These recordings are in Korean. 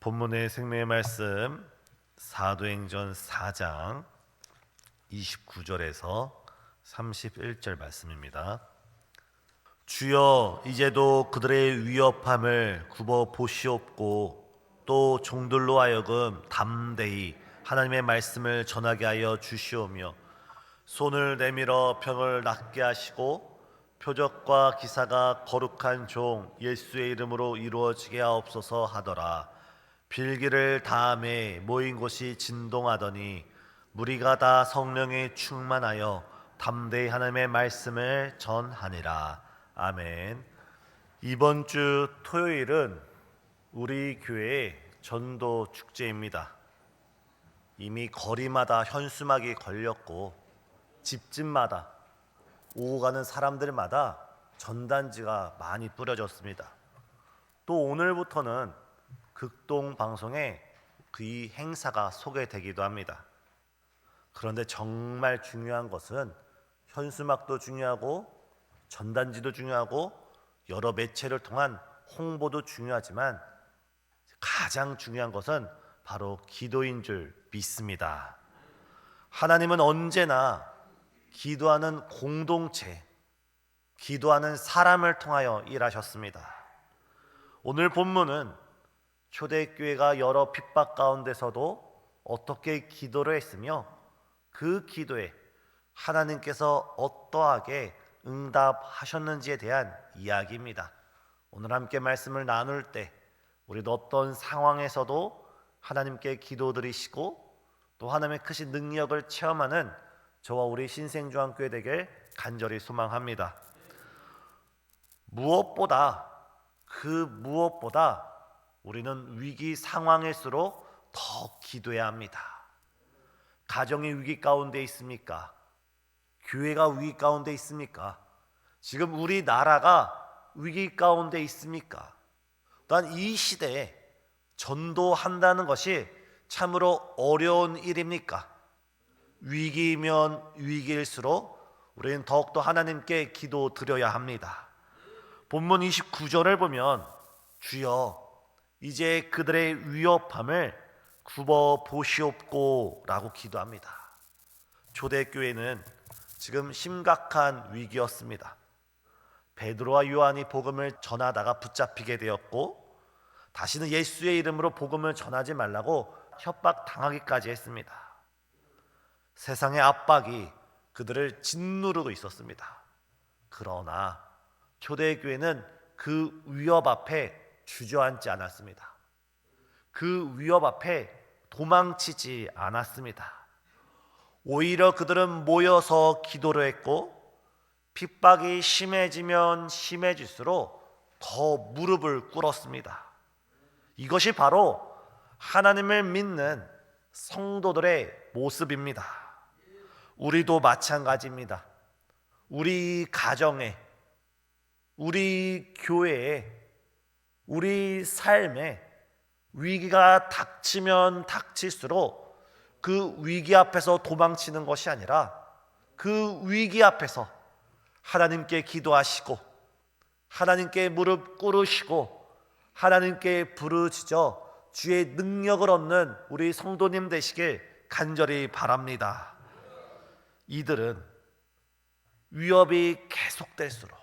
본문의 생명의 말씀 사도행전 4장 29절에서 31절 말씀입니다. 주여 이제도 그들의 위협함을 굽어 보시옵고 또 종들로 하여금 담대히 하나님의 말씀을 전하게 하여 주시오며 손을 내밀어 병을 낫게 하시고 표적과 기사가 거룩한 종 예수의 이름으로 이루어지게 하옵소서 하더라. 빌기를 다음에 모인 곳이 진동하더니 무리가 다 성령에 충만하여 담대히 하나님의 말씀을 전하니라. 아멘. 이번 주 토요일은 우리 교회의 전도 축제입니다. 이미 거리마다 현수막이 걸렸고 집집마다 오고 가는 사람들마다 전단지가 많이 뿌려졌습니다. 또 오늘부터는 극동 방송에 이 행사가 소개되기도 합니다. 그런데 정말 중요한 것은 현수막도 중요하고 전단지도 중요하고 여러 매체를 통한 홍보도 중요하지만 가장 중요한 것은 바로 기도인 줄 믿습니다. 하나님은 언제나 기도하는 공동체, 기도하는 사람을 통하여 일하셨습니다. 오늘 본문은 초대교회가 여러 핍박 가운데서도 어떻게 기도를 했으며 그 기도에 하나님께서 어떠하게 응답하셨는지에 대한 이야기입니다. 오늘 함께 말씀을 나눌 때 우리도 어떤 상황에서도 하나님께 기도드리시고 또 하나님의 크신 능력을 체험하는 저와 우리 신생중앙교회 되길 간절히 소망합니다. 무엇보다 우리는 위기 상황일수록 더 기도해야 합니다. 가정이 위기 가운데 있습니까? 교회가 위기 가운데 있습니까? 지금 우리나라가 위기 가운데 있습니까? 또한 이 시대에 전도한다는 것이 참으로 어려운 일입니까? 위기면 위기일수록 우리는 더욱더 하나님께 기도드려야 합니다. 본문 29절을 보면 주여 이제 그들의 위협함을 굽어 보시옵고 라고 기도합니다. 초대교회는 지금 심각한 위기였습니다. 베드로와 요한이 복음을 전하다가 붙잡히게 되었고 다시는 예수의 이름으로 복음을 전하지 말라고 협박당하기까지 했습니다. 세상의 압박이 그들을 짓누르고 있었습니다. 그러나 초대교회는 그 위협 앞에 주저앉지 않았습니다. 그 위협 앞에 도망치지 않았습니다. 오히려 그들은 모여서 기도를 했고 핍박이 심해지면 심해질수록 더 무릎을 꿇었습니다. 이것이 바로 하나님을 믿는 성도들의 모습입니다. 우리도 마찬가지입니다. 우리 가정에, 우리 교회에, 우리 삶에 위기가 닥치면 닥칠수록 그 위기 앞에서 도망치는 것이 아니라 그 위기 앞에서 하나님께 기도하시고 하나님께 무릎 꿇으시고 하나님께 부르짖어 주의 능력을 얻는 우리 성도님 되시길 간절히 바랍니다. 이들은 위협이 계속될수록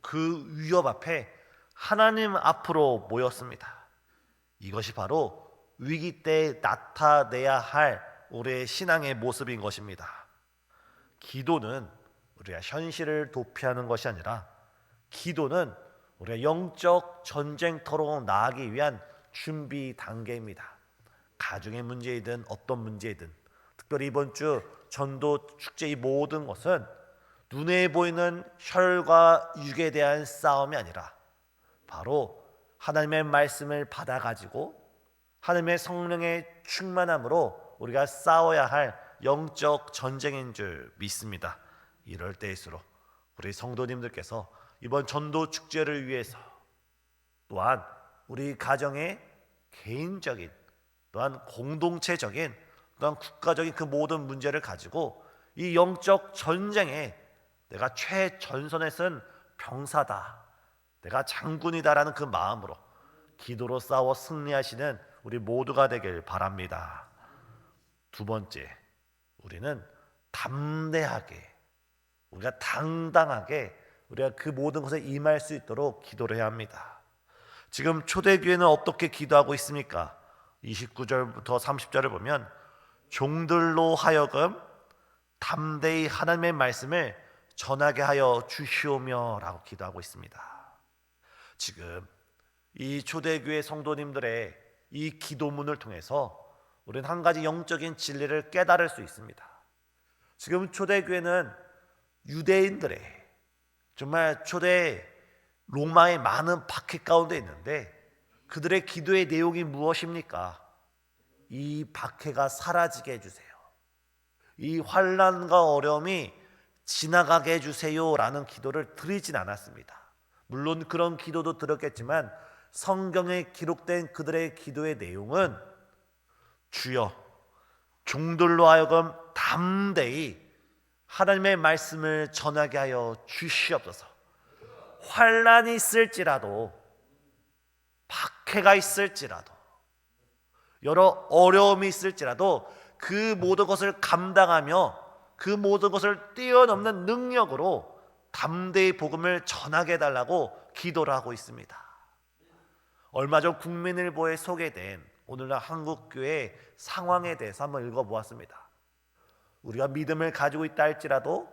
그 위협 앞에 하나님 앞으로 모였습니다. 이것이 바로 위기 때 나타내야 할 우리의 신앙의 모습인 것입니다. 기도는 우리가 현실을 도피하는 것이 아니라 기도는 우리가 영적 전쟁터로 나아가기 위한 준비 단계입니다. 가정의 문제이든 어떤 문제이든 특별히 이번 주 전도 축제 이 모든 것은 눈에 보이는 혈과 육에 대한 싸움이 아니라 바로 하나님의 말씀을 받아가지고 하나님의 성령의 충만함으로 우리가 싸워야 할 영적 전쟁인 줄 믿습니다. 이럴 때일수록 우리 성도님들께서 이번 전도 축제를 위해서 또한 우리 가정의 개인적인 또한 공동체적인 또한 국가적인 그 모든 문제를 가지고 이 영적 전쟁에 내가 최전선에 쓴 병사다, 내가 장군이다라는 그 마음으로 기도로 싸워 승리하시는 우리 모두가 되길 바랍니다. 두 번째, 우리는 담대하게, 우리가 당당하게 우리가 그 모든 것에 임할 수 있도록 기도를 해야 합니다. 지금 초대교회는 어떻게 기도하고 있습니까? 29절부터 30절을 보면 종들로 하여금 담대히 하나님의 말씀을 전하게 하여 주시오며 라고 기도하고 있습니다. 지금 이 초대교회 성도님들의 이 기도문을 통해서 우리는 한 가지 영적인 진리를 깨달을 수 있습니다. 지금 초대교회는 유대인들의 정말 초대 로마의 많은 박해 가운데 있는데 그들의 기도의 내용이 무엇입니까? 이 박해가 사라지게 해주세요. 이 환난과 어려움이 지나가게 해주세요 라는 기도를 드리진 않았습니다. 물론 그런 기도도 드렸겠지만 성경에 기록된 그들의 기도의 내용은 주여 종들로 하여금 담대히 하나님의 말씀을 전하게 하여 주시옵소서. 환난이 있을지라도 박해가 있을지라도 여러 어려움이 있을지라도 그 모든 것을 감당하며 그 모든 것을 뛰어넘는 능력으로 담대히 복음을 전하게 해달라고 기도를 하고 있습니다. 얼마 전 국민일보에 소개된 오늘날 한국교회 상황에 대해서 한번 읽어보았습니다. 우리가 믿음을 가지고 있다 할지라도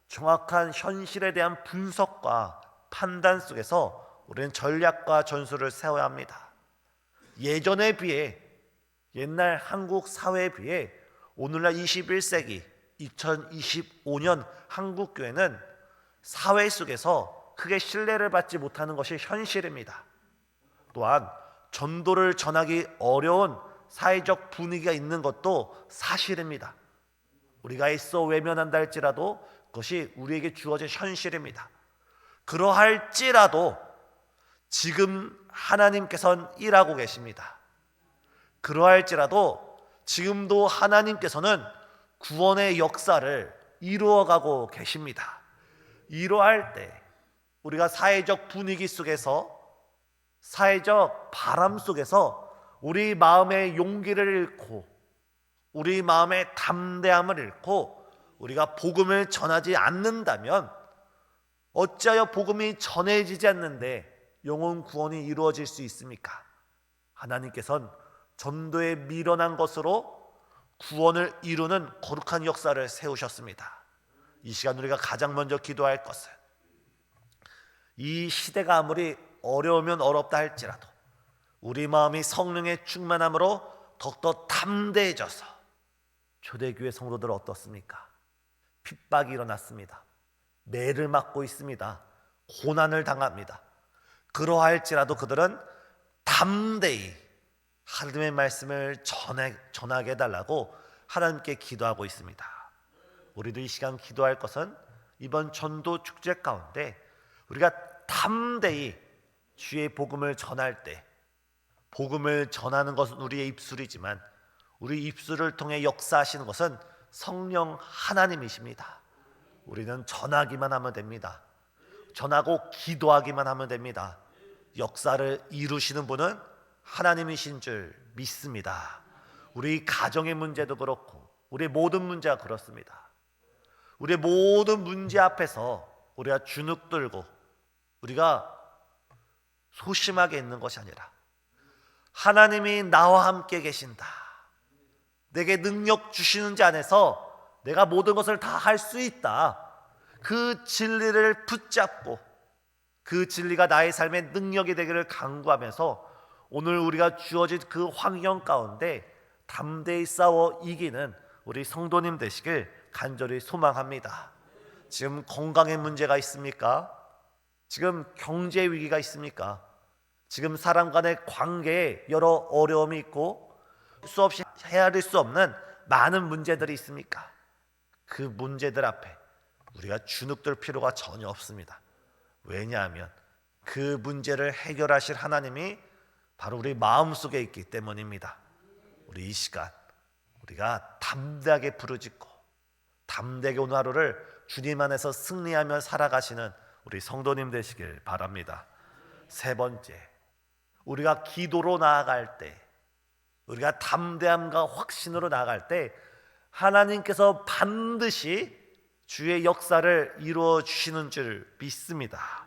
정확한 현실에 대한 분석과 판단 속에서 우리는 전략과 전술을 세워야 합니다. 예전에 비해 옛날 한국 사회에 비해 오늘날 21세기 2025년 한국교회는 사회 속에서 크게 신뢰를 받지 못하는 것이 현실입니다. 또한 전도를 전하기 어려운 사회적 분위기가 있는 것도 사실입니다. 우리가 애써 외면한다 할지라도 그것이 우리에게 주어진 현실입니다. 그러할지라도 지금 하나님께서는 일하고 계십니다. 그러할지라도 지금도 하나님께서는 구원의 역사를 이루어가고 계십니다. 이러할 때 우리가 사회적 분위기 속에서 사회적 바람 속에서 우리 마음의 용기를 잃고 우리 마음의 담대함을 잃고 우리가 복음을 전하지 않는다면 어찌하여 복음이 전해지지 않는데 영혼 구원이 이루어질 수 있습니까? 하나님께서는 전도에 미련한 것으로 구원을 이루는 거룩한 역사를 세우셨습니다. 이 시간 우리가 가장 먼저 기도할 것은 이 시대가 아무리 어려우면 어렵다 할지라도 우리 마음이 성령의 충만함으로 더욱더 담대해져서 초대교회 성도들 어떻습니까? 핍박이 일어났습니다. 매를 맞고 있습니다. 고난을 당합니다. 그러할지라도 그들은 담대히 하나님의 말씀을 전하게 해달라고 하나님께 기도하고 있습니다. 우리도 이 시간 기도할 것은 이번 전도 축제 가운데 우리가 담대히 주의 복음을 전할 때 복음을 전하는 것은 우리의 입술이지만 우리 입술을 통해 역사하시는 것은 성령 하나님이십니다. 우리는 전하기만 하면 됩니다. 전하고 기도하기만 하면 됩니다. 역사를 이루시는 분은 하나님이신 줄 믿습니다. 우리 가정의 문제도 그렇고 우리 모든 문제가 그렇습니다. 우리 모든 문제 앞에서 우리가 주눅 들고 우리가 소심하게 있는 것이 아니라 하나님이 나와 함께 계신다. 내게 능력 주시는 자 안에서 내가 모든 것을 다 할 수 있다. 그 진리를 붙잡고 그 진리가 나의 삶의 능력이 되기를 간구하면서 오늘 우리가 주어진 그 환경 가운데 담대히 싸워 이기는 우리 성도님 되시길 간절히 소망합니다. 지금 건강의 문제가 있습니까? 지금 경제 위기가 있습니까? 지금 사람 간의 관계에 여러 어려움이 있고 수없이 헤아릴 수 없는 많은 문제들이 있습니까? 그 문제들 앞에 우리가 주눅들 필요가 전혀 없습니다. 왜냐하면 그 문제를 해결하실 하나님이 바로 우리 마음속에 있기 때문입니다. 우리 이 시간 우리가 담대하게 부르짖고 담대하게 오늘 하루를 주님 안에서 승리하며 살아가시는 우리 성도님 되시길 바랍니다. 세 번째, 우리가 기도로 나아갈 때 우리가 담대함과 확신으로 나아갈 때 하나님께서 반드시 주의 역사를 이루어 주시는 줄 믿습니다.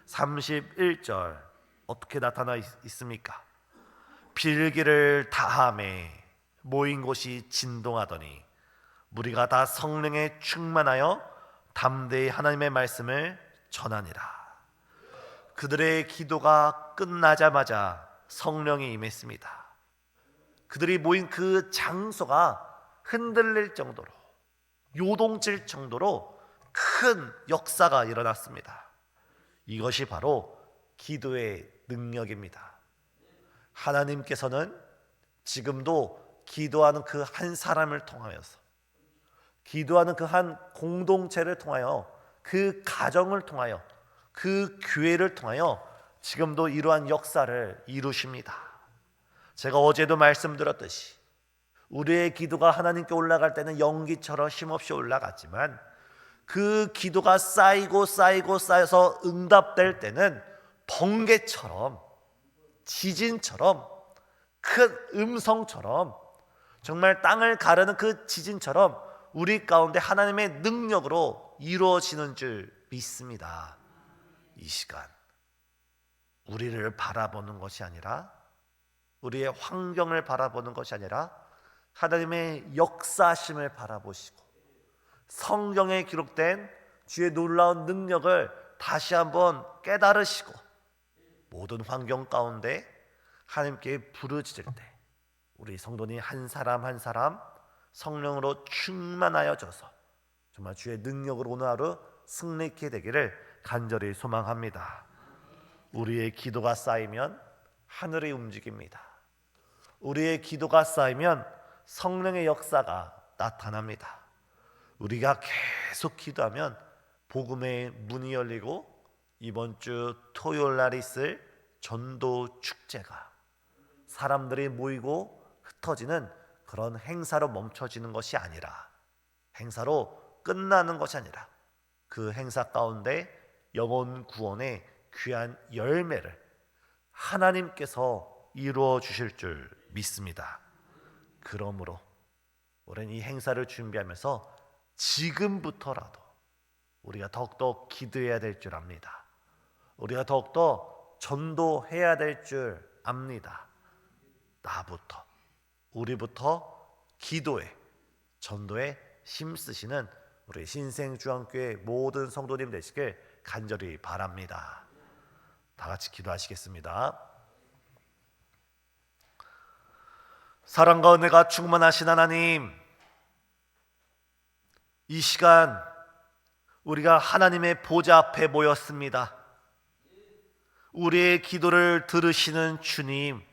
31절 어떻게 나타나 있습니까? 빌기를 다함에 모인 곳이 진동하더니 무리가 다 성령에 충만하여 담대히 하나님의 말씀을 전하니라. 그들의 기도가 끝나자마자 성령이 임했습니다. 그들이 모인 그 장소가 흔들릴 정도로, 요동칠 정도로 큰 역사가 일어났습니다. 이것이 바로 기도의 능력입니다. 하나님께서는 지금도 기도하는 그 한 사람을 통하여서, 기도하는 그 한 공동체를 통하여, 그 가정을 통하여, 그 교회를 통하여 지금도 이러한 역사를 이루십니다. 제가 어제도 말씀드렸듯이 우리의 기도가 하나님께 올라갈 때는 연기처럼 쉼없이 올라갔지만 그 기도가 쌓이고 쌓여서 응답될 때는 번개처럼, 지진처럼, 큰 음성처럼, 정말 땅을 가르는 그 지진처럼 우리 가운데 하나님의 능력으로 이루어지는 줄 믿습니다. 이 시간 우리를 바라보는 것이 아니라, 우리의 환경을 바라보는 것이 아니라 하나님의 역사심을 바라보시고 성경에 기록된 주의 놀라운 능력을 다시 한번 깨달으시고 모든 환경 가운데 하나님께 부르짖을 때 우리 성도님 한 사람 한 사람 성령으로 충만하여져서 정말 주의 능력으로 오늘 하루 승리케 되기를 간절히 소망합니다. 우리의 기도가 쌓이면 하늘이 움직입니다. 우리의 기도가 쌓이면 성령의 역사가 나타납니다. 우리가 계속 기도하면 복음의 문이 열리고 이번 주 토요일 날 있을 전도 축제가 사람들이 모이고 흩어지는 그런 행사로 멈춰지는 것이 아니라, 행사로 끝나는 것이 아니라 그 행사 가운데 영혼 구원의 귀한 열매를 하나님께서 이루어 주실 줄 믿습니다. 그러므로 우리는 이 행사를 준비하면서 지금부터라도 우리가 더욱더 기도해야 될 줄 압니다. 우리가 더욱더 전도해야 될 줄 압니다. 나부터, 우리부터 기도에, 전도에 힘쓰시는 우리 신생주안교회 모든 성도님 되시길 간절히 바랍니다. 다 같이 기도하시겠습니다. 사랑과 은혜가 충만하신 하나님, 이 시간 우리가 하나님의 보좌 앞에 모였습니다. 우리의 기도를 들으시는 주님,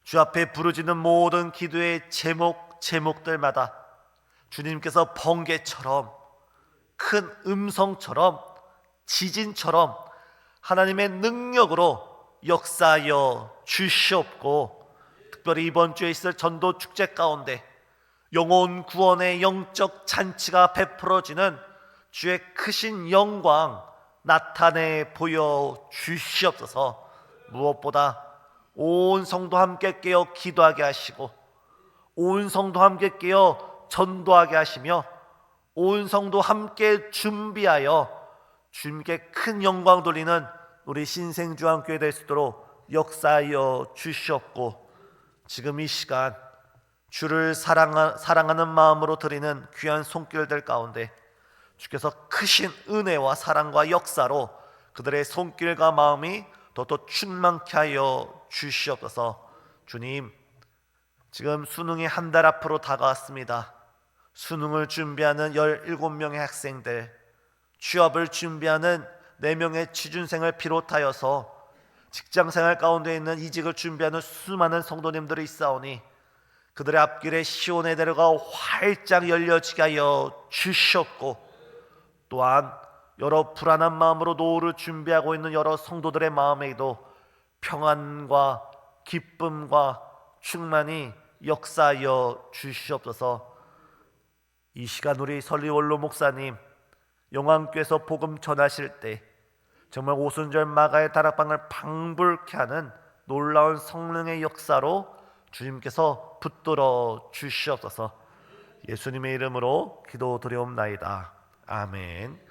주 앞에 부르짖는 모든 기도의 제목들마다 주님께서 번개처럼, 큰 음성처럼, 지진처럼 하나님의 능력으로 역사하여 주시옵고, 특별히 이번 주에 있을 전도 축제 가운데 영혼 구원의 영적 잔치가 베풀어지는 주의 크신 영광 나타내 보여 주시옵소서. 무엇보다 온 성도 함께 깨어 기도하게 하시고, 온 성도 함께 깨어 전도하게 하시며, 온 성도 함께 준비하여 주님께 큰 영광 돌리는 우리 신생주안교회 될 수 있도록 역사하여 주시옵고, 지금 이 시간 주를 사랑하는 마음으로 드리는 귀한 손길들 가운데 주께서 크신 은혜와 사랑과 역사로 그들의 손길과 마음이 더더 충만케 하여 주시옵소서. 주님, 지금 수능이 한 달 앞으로 다가왔습니다. 수능을 준비하는 17명의 학생들, 취업을 준비하는 4명의 취준생을 비롯하여서 직장생활 가운데 있는 이직을 준비하는 수많은 성도님들이 있사오니 그들의 앞길에 시온의 대로가 활짝 열려지게 하여 주시옵고, 또한 여러 불안한 마음으로 노후를 준비하고 있는 여러 성도들의 마음에도 평안과 기쁨과 충만이 역사하여 주시옵소서. 이 시간 우리 설리원로 목사님 영광교회에서 복음 전하실 때 정말 오순절 마가의 다락방을 방불케 하는 놀라운 성령의 역사로 주님께서 붙들어 주시옵소서. 예수님의 이름으로 기도드리옵나이다. 아멘.